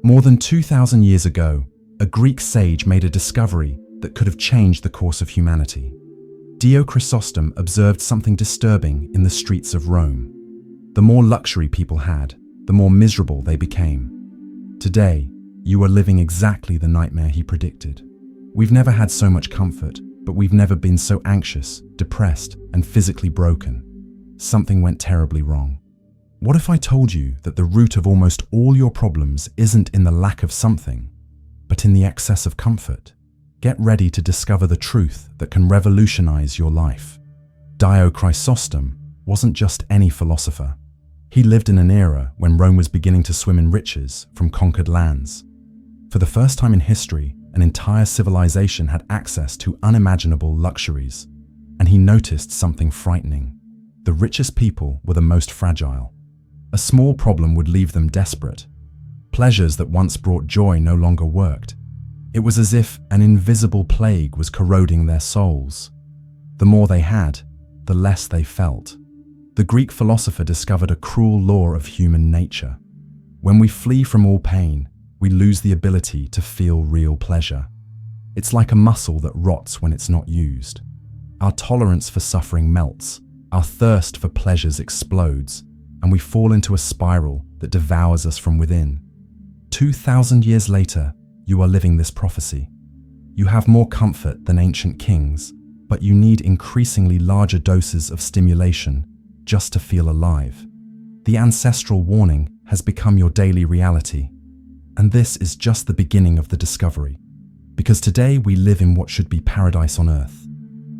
More than 2,000 years ago, a Greek sage made a discovery that could have changed the course of humanity. Dio Chrysostom observed something disturbing in the streets of Rome. The more luxury people had, the more miserable they became. Today, you are living exactly the nightmare he predicted. We've never had so much comfort, but we've never been so anxious, depressed, and physically broken. Something went terribly wrong. What if I told you that the root of almost all your problems isn't in the lack of something, but in the excess of comfort? Get ready to discover the truth that can revolutionize your life. Dio Chrysostom wasn't just any philosopher. He lived in an era when Rome was beginning to swim in riches from conquered lands. For the first time in history, an entire civilization had access to unimaginable luxuries, and he noticed something frightening. The richest people were the most fragile. A small problem would leave them desperate. Pleasures that once brought joy no longer worked. It was as if an invisible plague was corroding their souls. The more they had, the less they felt. The Greek philosopher discovered a cruel law of human nature. When we flee from all pain, we lose the ability to feel real pleasure. It's like a muscle that rots when it's not used. Our tolerance for suffering melts, our thirst for pleasures explodes, and we fall into a spiral that devours us from within. 2,000 years later, you are living this prophecy. You have more comfort than ancient kings, but you need increasingly larger doses of stimulation just to feel alive. The ancestral warning has become your daily reality. And this is just the beginning of the discovery. Because today we live in what should be paradise on earth.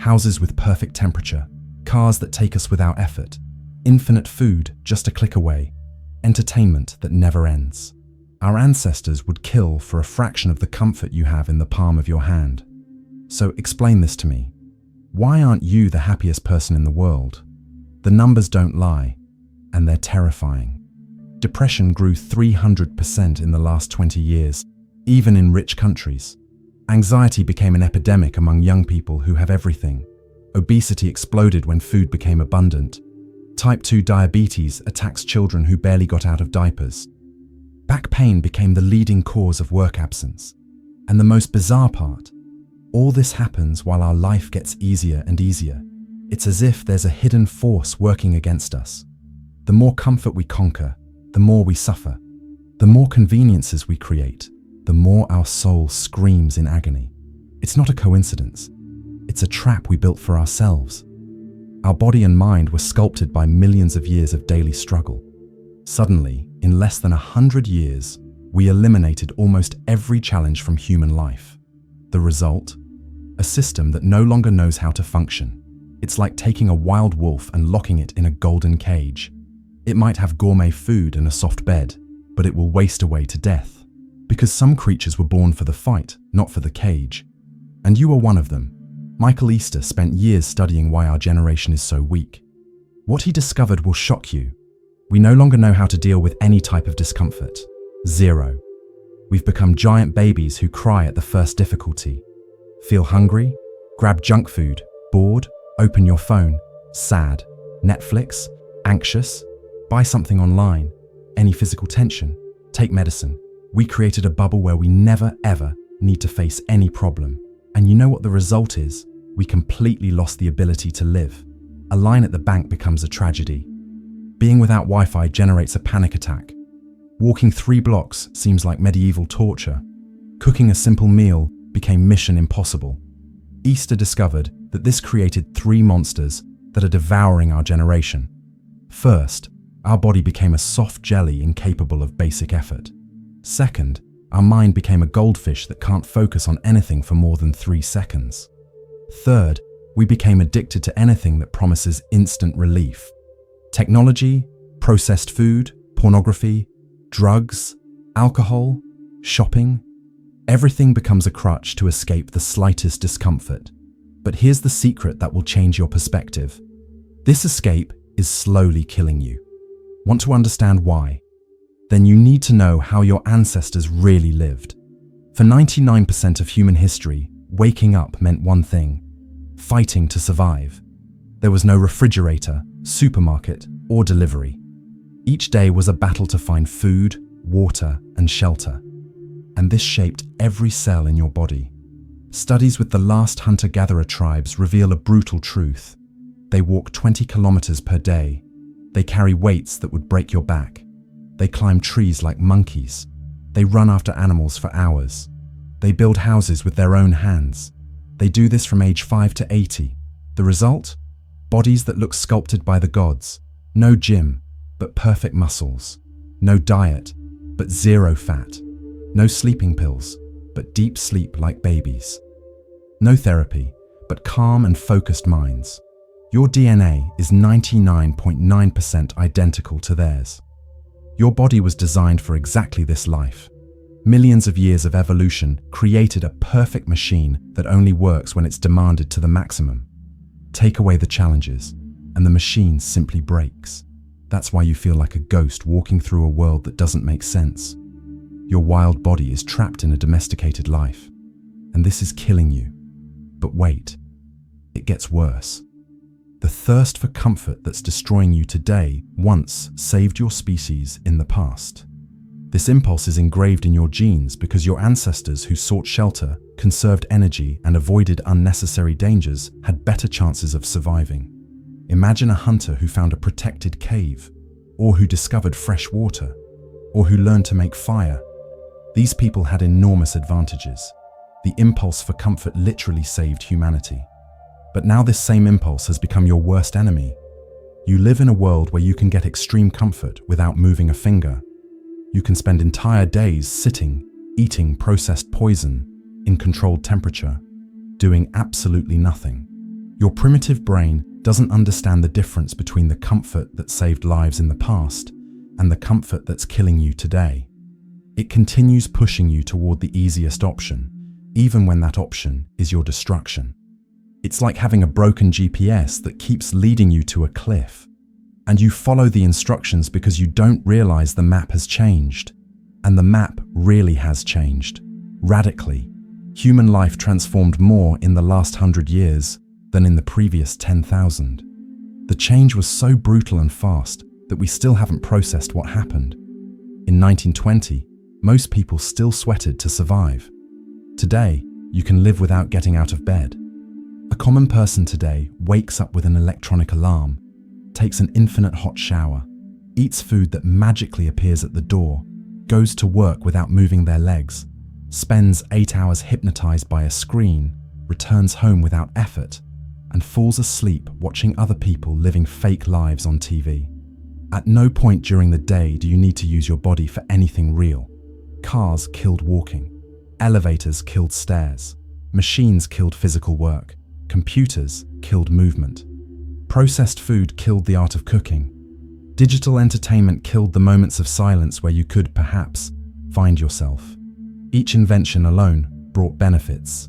Houses with perfect temperature, cars that take us without effort, infinite food just a click away, entertainment that never ends. Our ancestors would kill for a fraction of the comfort you have in the palm of your hand. So explain this to me. Why aren't you the happiest person in the world? The numbers don't lie, and they're terrifying. Depression grew 300% in the last 20 years, even in rich countries. Anxiety became an epidemic among young people who have everything. Obesity exploded when food became abundant. Type 2 diabetes attacks children who barely got out of diapers. Back pain became the leading cause of work absence. And the most bizarre part, all this happens while our life gets easier and easier. It's as if there's a hidden force working against us. The more comfort we conquer, the more we suffer. The more conveniences we create, the more our soul screams in agony. It's not a coincidence. It's a trap we built for ourselves. Our body and mind were sculpted by millions of years of daily struggle. Suddenly, in less than 100 years, we eliminated almost every challenge from human life. The result? A system that no longer knows how to function. It's like taking a wild wolf and locking it in a golden cage. It might have gourmet food and a soft bed, but it will waste away to death. Because some creatures were born for the fight, not for the cage. And you are one of them. Michael Easter spent years studying why our generation is so weak. What he discovered will shock you. We no longer know how to deal with any type of discomfort. Zero. We've become giant babies who cry at the first difficulty. Feel hungry? Grab junk food. Bored? Open your phone. Sad? Netflix? Anxious? Buy something online. Any physical tension? Take medicine. We created a bubble where we never ever need to face any problem. And you know what the result is? We completely lost the ability to live. A line at the bank becomes a tragedy. Being without Wi-Fi generates a panic attack. Walking 3 blocks seems like medieval torture. Cooking a simple meal became mission impossible. Easter discovered that this created 3 monsters that are devouring our generation. First, our body became a soft jelly incapable of basic effort. Second, our mind became a goldfish that can't focus on anything for more than 3 seconds. Third, we became addicted to anything that promises instant relief. Technology, processed food, pornography, drugs, alcohol, shopping. Everything becomes a crutch to escape the slightest discomfort. But here's the secret that will change your perspective. This escape is slowly killing you. Want to understand why? Then you need to know how your ancestors really lived. For 99% of human history, waking up meant one thing: fighting to survive. There was no refrigerator, supermarket, or delivery. Each day was a battle to find food, water, and shelter. And this shaped every cell in your body. Studies with the last hunter-gatherer tribes reveal a brutal truth. They walk 20 kilometers per day. They carry weights that would break your back. They climb trees like monkeys. They run after animals for hours. They build houses with their own hands. They do this from age 5 to 80. The result? Bodies that look sculpted by the gods. No gym, but perfect muscles. No diet, but zero fat. No sleeping pills, but deep sleep like babies. No therapy, but calm and focused minds. Your DNA is 99.9% identical to theirs. Your body was designed for exactly this life. Millions of years of evolution created a perfect machine that only works when it's demanded to the maximum. Take away the challenges, and the machine simply breaks. That's why you feel like a ghost walking through a world that doesn't make sense. Your wild body is trapped in a domesticated life, and this is killing you. But wait, it gets worse. The thirst for comfort that's destroying you today once saved your species in the past. This impulse is engraved in your genes because your ancestors who sought shelter, conserved energy, and avoided unnecessary dangers had better chances of surviving. Imagine a hunter who found a protected cave, or who discovered fresh water, or who learned to make fire. These people had enormous advantages. The impulse for comfort literally saved humanity. But now this same impulse has become your worst enemy. You live in a world where you can get extreme comfort without moving a finger. You can spend entire days sitting, eating processed poison, in controlled temperature, doing absolutely nothing. Your primitive brain doesn't understand the difference between the comfort that saved lives in the past and the comfort that's killing you today. It continues pushing you toward the easiest option, even when that option is your destruction. It's like having a broken GPS that keeps leading you to a cliff, and you follow the instructions because you don't realize the map has changed. And the map really has changed, radically. Human life transformed more in the last 100 years than in the previous 10,000. The change was so brutal and fast that we still haven't processed what happened. In 1920, most people still sweated to survive. Today, you can live without getting out of bed. A common person today wakes up with an electronic alarm, takes an infinite hot shower, eats food that magically appears at the door, goes to work without moving their legs, spends 8 hours hypnotized by a screen, returns home without effort, and falls asleep watching other people living fake lives on TV. At no point during the day do you need to use your body for anything real. Cars killed walking. Elevators killed stairs. Machines killed physical work. Computers killed movement. Processed food killed the art of cooking. Digital entertainment killed the moments of silence where you could, perhaps, find yourself. Each invention alone brought benefits.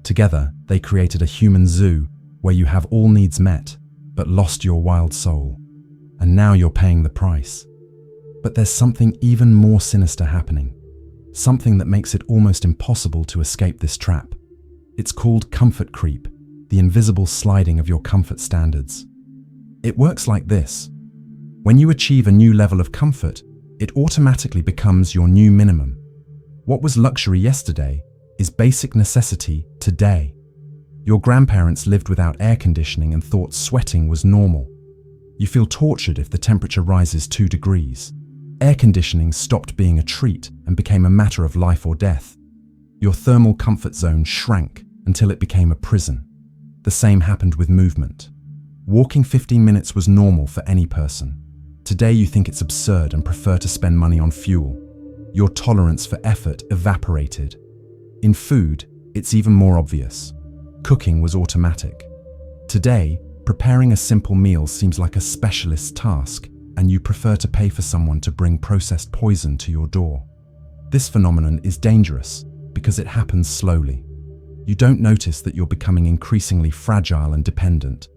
Together, they created a human zoo where you have all needs met, but lost your wild soul. And now you're paying the price. But there's something even more sinister happening. Something that makes it almost impossible to escape this trap. It's called comfort creep, the invisible sliding of your comfort standards. It works like this. When you achieve a new level of comfort, it automatically becomes your new minimum. What was luxury yesterday is basic necessity today. Your grandparents lived without air conditioning and thought sweating was normal. You feel tortured if the temperature rises 2 degrees. Air conditioning stopped being a treat and became a matter of life or death. Your thermal comfort zone shrank until it became a prison. The same happened with movement. Walking 15 minutes was normal for any person. Today you think it's absurd and prefer to spend money on fuel. Your tolerance for effort evaporated. In food, it's even more obvious. Cooking was automatic. Today, preparing a simple meal seems like a specialist task, and you prefer to pay for someone to bring processed poison to your door. This phenomenon is dangerous because it happens slowly. You don't notice that you're becoming increasingly fragile and dependent.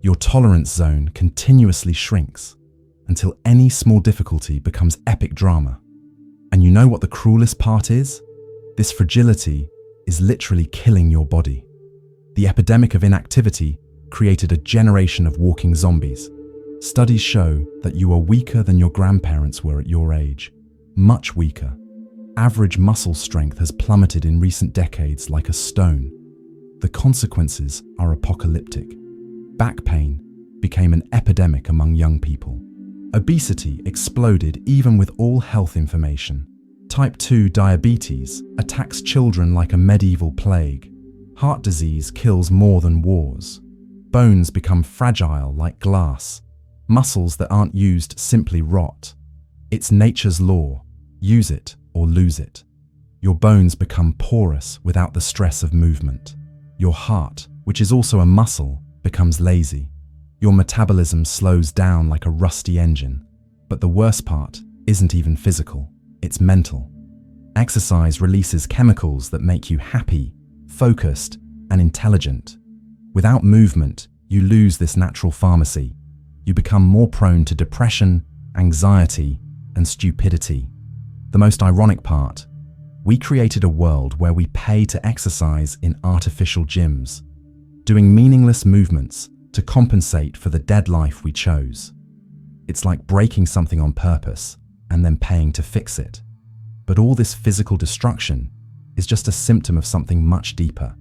Your tolerance zone continuously shrinks until any small difficulty becomes epic drama. And you know what the cruelest part is? This fragility is literally killing your body. The epidemic of inactivity created a generation of walking zombies. Studies show that you are weaker than your grandparents were at your age, much weaker. Average muscle strength has plummeted in recent decades like a stone. The consequences are apocalyptic. Back pain became an epidemic among young people. Obesity exploded even with all health information. Type 2 diabetes attacks children like a medieval plague. Heart disease kills more than wars. Bones become fragile like glass. Muscles that aren't used simply rot. It's nature's law. Use it or lose it. Your bones become porous without the stress of movement. Your heart, which is also a muscle, becomes lazy. Your metabolism slows down like a rusty engine. But the worst part isn't even physical, it's mental. Exercise releases chemicals that make you happy, focused, and intelligent. Without movement, you lose this natural pharmacy. You become more prone to depression, anxiety, and stupidity. The most ironic part, we created a world where we pay to exercise in artificial gyms, doing meaningless movements to compensate for the dead life we chose. It's like breaking something on purpose and then paying to fix it. But all this physical destruction is just a symptom of something much deeper.